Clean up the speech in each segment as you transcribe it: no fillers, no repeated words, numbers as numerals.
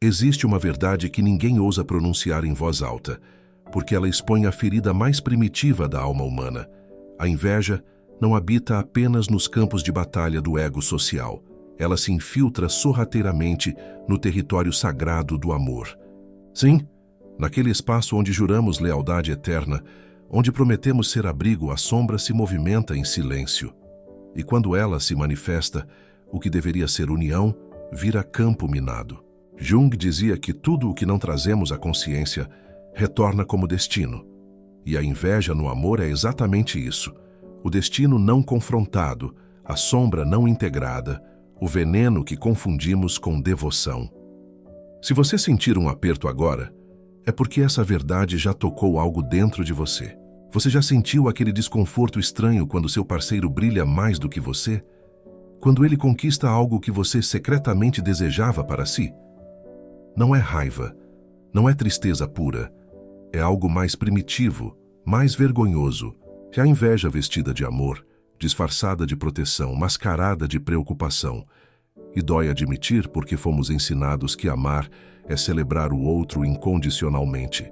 Existe uma verdade que ninguém ousa pronunciar em voz alta, porque ela expõe a ferida mais primitiva da alma humana. A inveja não habita apenas nos campos de batalha do ego social. Ela se infiltra sorrateiramente no território sagrado do amor. Sim, naquele espaço onde juramos lealdade eterna, onde prometemos ser abrigo, a sombra se movimenta em silêncio. E quando ela se manifesta, o que deveria ser união vira campo minado. Jung dizia que tudo o que não trazemos à consciência retorna como destino. E a inveja no amor é exatamente isso. O destino não confrontado, a sombra não integrada, o veneno que confundimos com devoção. Se você sentir um aperto agora, é porque essa verdade já tocou algo dentro de você. Você já sentiu aquele desconforto estranho quando seu parceiro brilha mais do que você? Quando ele conquista algo que você secretamente desejava para si? Não é raiva, não é tristeza pura. É algo mais primitivo, mais vergonhoso. É a inveja vestida de amor, disfarçada de proteção, mascarada de preocupação. E dói admitir porque fomos ensinados que amar é celebrar o outro incondicionalmente.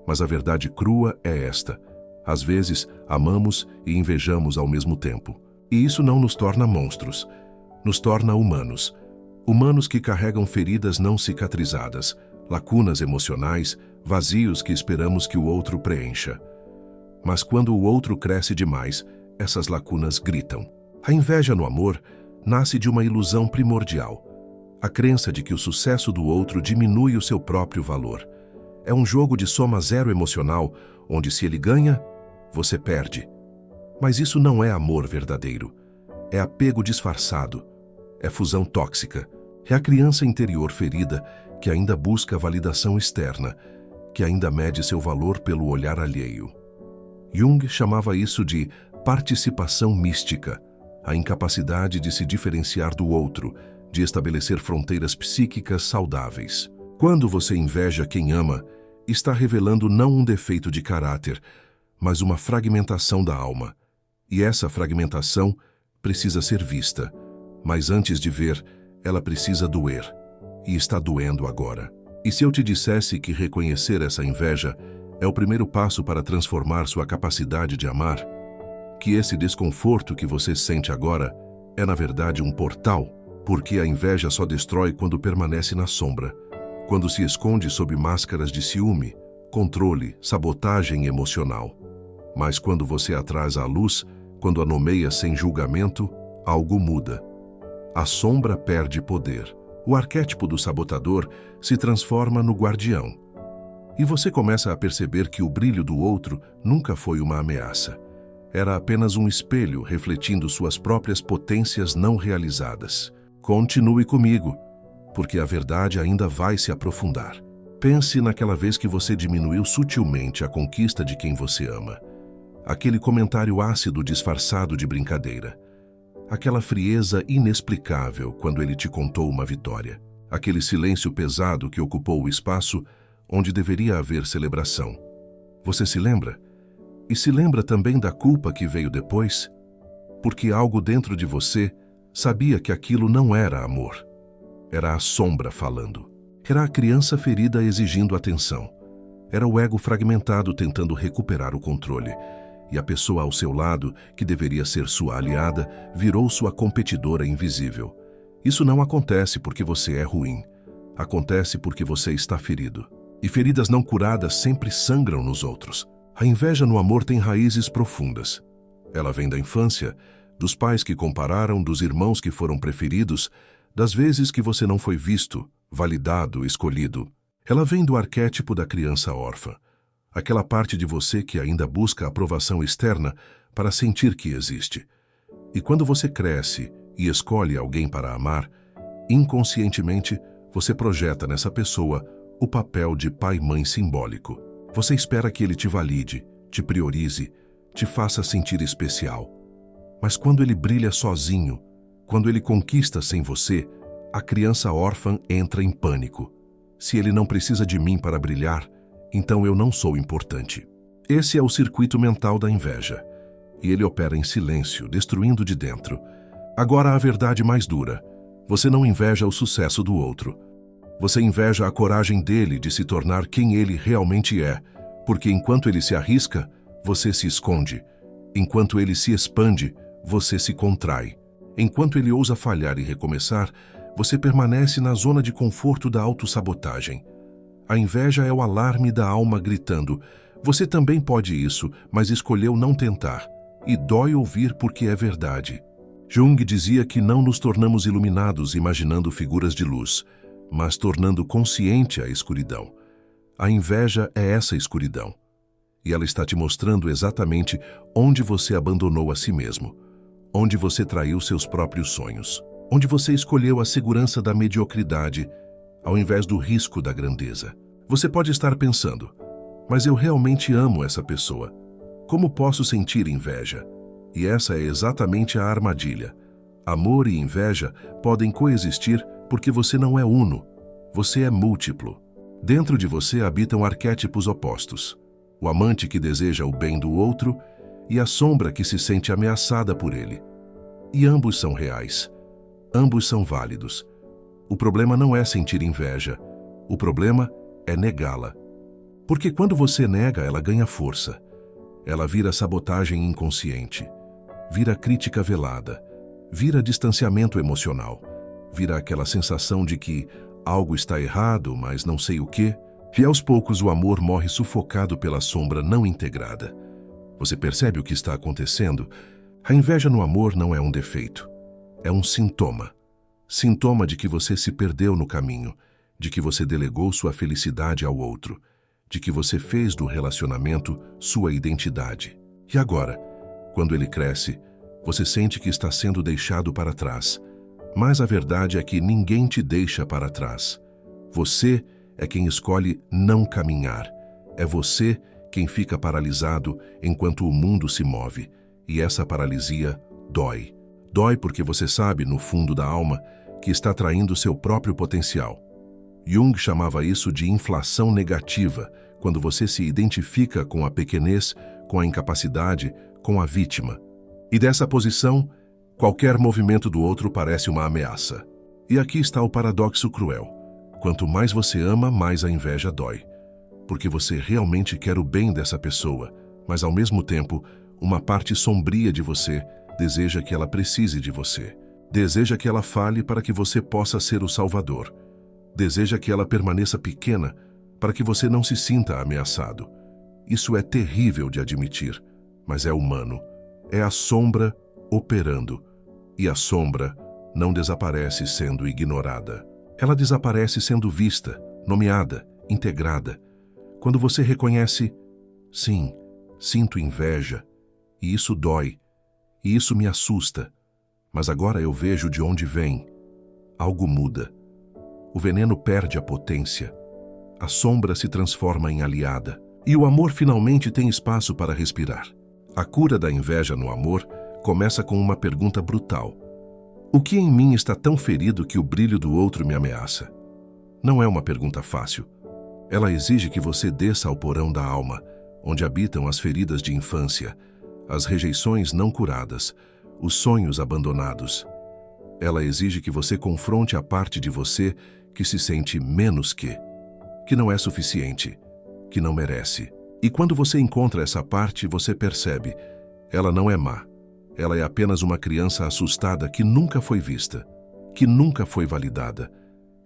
Mas a verdade crua é esta. Às vezes, amamos e invejamos ao mesmo tempo. E isso não nos torna monstros. Nos torna humanos. Humanos que carregam feridas não cicatrizadas, lacunas emocionais, vazios que esperamos que o outro preencha. Mas quando o outro cresce demais, essas lacunas gritam. A inveja no amor nasce de uma ilusão primordial. A crença de que o sucesso do outro diminui o seu próprio valor. É um jogo de soma zero emocional, onde se ele ganha, você perde. Mas isso não é amor verdadeiro. É apego disfarçado. É fusão tóxica. É a criança interior ferida que ainda busca validação externa, que ainda mede seu valor pelo olhar alheio. Jung chamava isso de participação mística, a incapacidade de se diferenciar do outro, de estabelecer fronteiras psíquicas saudáveis. Quando você inveja quem ama, está revelando não um defeito de caráter, mas uma fragmentação da alma. E essa fragmentação precisa ser vista, mas antes de ver, ela precisa doer. E está doendo agora. E se eu te dissesse que reconhecer essa inveja é o primeiro passo para transformar sua capacidade de amar? Que esse desconforto que você sente agora é, na verdade, um portal, porque a inveja só destrói quando permanece na sombra, quando se esconde sob máscaras de ciúme, controle, sabotagem emocional. Mas quando você a traz à luz, quando a nomeia sem julgamento, algo muda. A sombra perde poder. O arquétipo do sabotador se transforma no guardião. E você começa a perceber que o brilho do outro nunca foi uma ameaça. Era apenas um espelho refletindo suas próprias potências não realizadas. Continue comigo, porque a verdade ainda vai se aprofundar. Pense naquela vez que você diminuiu sutilmente a conquista de quem você ama. Aquele comentário ácido disfarçado de brincadeira. Aquela frieza inexplicável quando ele te contou uma vitória. Aquele silêncio pesado que ocupou o espaço onde deveria haver celebração. Você se lembra? E se lembra também da culpa que veio depois? Porque algo dentro de você sabia que aquilo não era amor. Era a sombra falando. Era a criança ferida exigindo atenção. Era o ego fragmentado tentando recuperar o controle. E a pessoa ao seu lado, que deveria ser sua aliada, virou sua competidora invisível. Isso não acontece porque você é ruim. Acontece porque você está ferido. E feridas não curadas sempre sangram nos outros. A inveja no amor tem raízes profundas. Ela vem da infância, dos pais que compararam, dos irmãos que foram preferidos, das vezes que você não foi visto, validado, escolhido. Ela vem do arquétipo da criança órfã. Aquela parte de você que ainda busca aprovação externa para sentir que existe. E quando você cresce e escolhe alguém para amar, inconscientemente você projeta nessa pessoa o papel de pai-mãe simbólico. Você espera que ele te valide, te priorize, te faça sentir especial. Mas quando ele brilha sozinho, quando ele conquista sem você, a criança órfã entra em pânico. Se ele não precisa de mim para brilhar, então eu não sou importante. Esse é o circuito mental da inveja. E ele opera em silêncio, destruindo de dentro. Agora a verdade mais dura. Você não inveja o sucesso do outro. Você inveja a coragem dele de se tornar quem ele realmente é, porque enquanto ele se arrisca, você se esconde. Enquanto ele se expande, você se contrai. Enquanto ele ousa falhar e recomeçar, você permanece na zona de conforto da autossabotagem. A inveja é o alarme da alma gritando: você também pode isso, mas escolheu não tentar. E dói ouvir porque é verdade. Jung dizia que não nos tornamos iluminados imaginando figuras de luz, mas tornando consciente a escuridão. A inveja é essa escuridão. E ela está te mostrando exatamente onde você abandonou a si mesmo, onde você traiu seus próprios sonhos, onde você escolheu a segurança da mediocridade ao invés do risco da grandeza. Você pode estar pensando: mas eu realmente amo essa pessoa. Como posso sentir inveja? E essa é exatamente a armadilha. Amor e inveja podem coexistir porque você não é uno, você é múltiplo. Dentro de você habitam arquétipos opostos: o amante que deseja o bem do outro e a sombra que se sente ameaçada por ele. E ambos são reais. Ambos são válidos. O problema não é sentir inveja. O problema é negá-la. Porque quando você nega, ela ganha força. Ela vira sabotagem inconsciente. Vira crítica velada. Vira distanciamento emocional. Vira aquela sensação de que algo está errado, mas não sei o quê. E aos poucos o amor morre sufocado pela sombra não integrada. Você percebe o que está acontecendo? A inveja no amor não é um defeito. É um sintoma. Sintoma de que você se perdeu no caminho, de que você delegou sua felicidade ao outro, de que você fez do relacionamento sua identidade. E agora, quando ele cresce, você sente que está sendo deixado para trás. Mas a verdade é que ninguém te deixa para trás. Você é quem escolhe não caminhar. É você quem fica paralisado enquanto o mundo se move. E essa paralisia dói. Dói porque você sabe, no fundo da alma, que está traindo seu próprio potencial. Jung chamava isso de inflação negativa, quando você se identifica com a pequenez, com a incapacidade, com a vítima. E dessa posição, qualquer movimento do outro parece uma ameaça. E aqui está o paradoxo cruel. Quanto mais você ama, mais a inveja dói. Porque você realmente quer o bem dessa pessoa, mas ao mesmo tempo, uma parte sombria de você deseja que ela precise de você. Deseja que ela fale para que você possa ser o salvador. Deseja que ela permaneça pequena para que você não se sinta ameaçado. Isso é terrível de admitir, mas é humano. É a sombra operando. E a sombra não desaparece sendo ignorada. Ela desaparece sendo vista, nomeada, integrada. Quando você reconhece: sim, sinto inveja, e isso dói, e isso me assusta, mas agora eu vejo de onde vem. Algo muda. O veneno perde a potência. A sombra se transforma em aliada. E o amor finalmente tem espaço para respirar. A cura da inveja no amor começa com uma pergunta brutal: o que em mim está tão ferido que o brilho do outro me ameaça? Não é uma pergunta fácil. Ela exige que você desça ao porão da alma, onde habitam as feridas de infância, as rejeições não curadas, os sonhos abandonados. Ela exige que você confronte a parte de você que se sente menos que não é suficiente, que não merece. E quando você encontra essa parte, você percebe: ela não é má. Ela é apenas uma criança assustada que nunca foi vista, que nunca foi validada,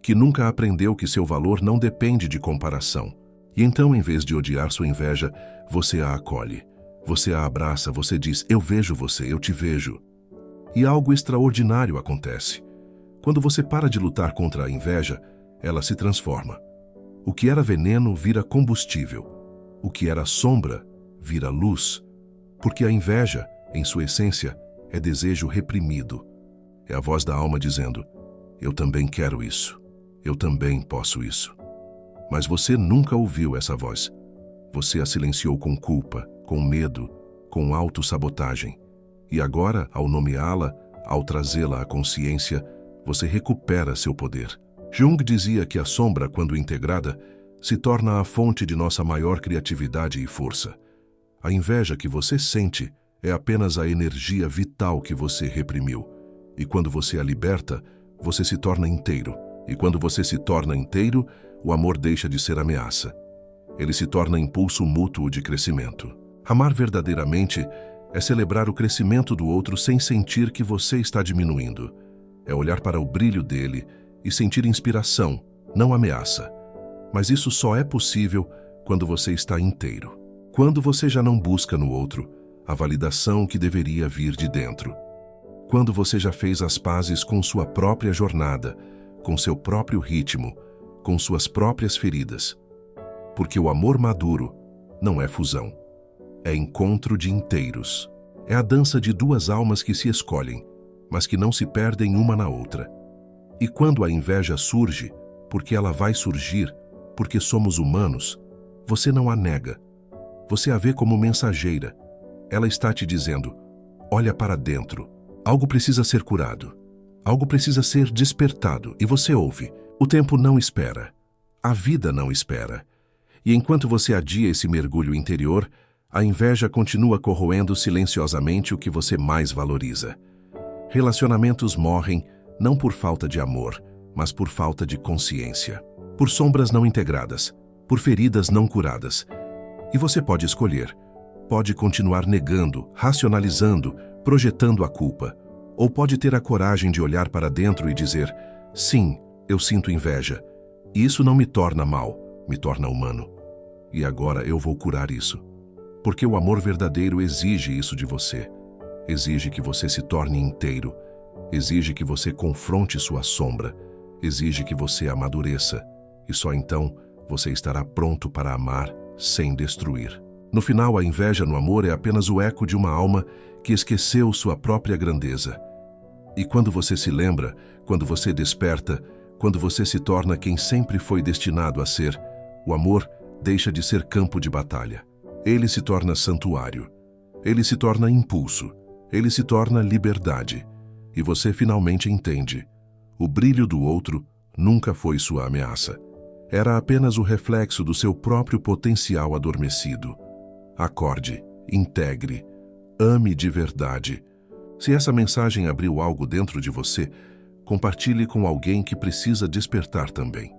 que nunca aprendeu que seu valor não depende de comparação. E então, em vez de odiar sua inveja, você a acolhe. Você a abraça, você diz: eu vejo você, eu te vejo. E algo extraordinário acontece. Quando você para de lutar contra a inveja, ela se transforma. O que era veneno vira combustível. O que era sombra vira luz. Porque a inveja, em sua essência, é desejo reprimido. É a voz da alma dizendo: eu também quero isso. Eu também posso isso. Mas você nunca ouviu essa voz. Você a silenciou com culpa, com medo, com autossabotagem. E agora, ao nomeá-la, ao trazê-la à consciência, você recupera seu poder. Jung dizia que a sombra, quando integrada, se torna a fonte de nossa maior criatividade e força. A inveja que você sente é apenas a energia vital que você reprimiu. E quando você a liberta, você se torna inteiro. E quando você se torna inteiro, o amor deixa de ser ameaça. Ele se torna impulso mútuo de crescimento. Amar verdadeiramente é celebrar o crescimento do outro sem sentir que você está diminuindo. É olhar para o brilho dele e sentir inspiração, não ameaça. Mas isso só é possível quando você está inteiro. Quando você já não busca no outro a validação que deveria vir de dentro. Quando você já fez as pazes com sua própria jornada, com seu próprio ritmo, com suas próprias feridas. Porque o amor maduro não é fusão. É encontro de inteiros. É a dança de duas almas que se escolhem, mas que não se perdem uma na outra. E quando a inveja surge, porque ela vai surgir, porque somos humanos, você não a nega. Você a vê como mensageira. Ela está te dizendo, olha para dentro. Algo precisa ser curado. Algo precisa ser despertado. E você ouve. O tempo não espera. A vida não espera. E enquanto você adia esse mergulho interior, a inveja continua corroendo silenciosamente o que você mais valoriza. Relacionamentos morrem não por falta de amor, mas por falta de consciência. Por sombras não integradas, por feridas não curadas. E você pode escolher. Pode continuar negando, racionalizando, projetando a culpa. Ou pode ter a coragem de olhar para dentro e dizer, sim, eu sinto inveja. E isso não me torna mal, me torna humano. E agora eu vou curar isso. Porque o amor verdadeiro exige isso de você. Exige que você se torne inteiro. Exige que você confronte sua sombra. Exige que você amadureça. E só então você estará pronto para amar sem destruir. No final, a inveja no amor é apenas o eco de uma alma que esqueceu sua própria grandeza. E quando você se lembra, quando você desperta, quando você se torna quem sempre foi destinado a ser, o amor deixa de ser campo de batalha. Ele se torna santuário. Ele se torna impulso. Ele se torna liberdade. E você finalmente entende. O brilho do outro nunca foi sua ameaça. Era apenas o reflexo do seu próprio potencial adormecido. Acorde, integre, ame de verdade. Se essa mensagem abriu algo dentro de você, compartilhe com alguém que precisa despertar também.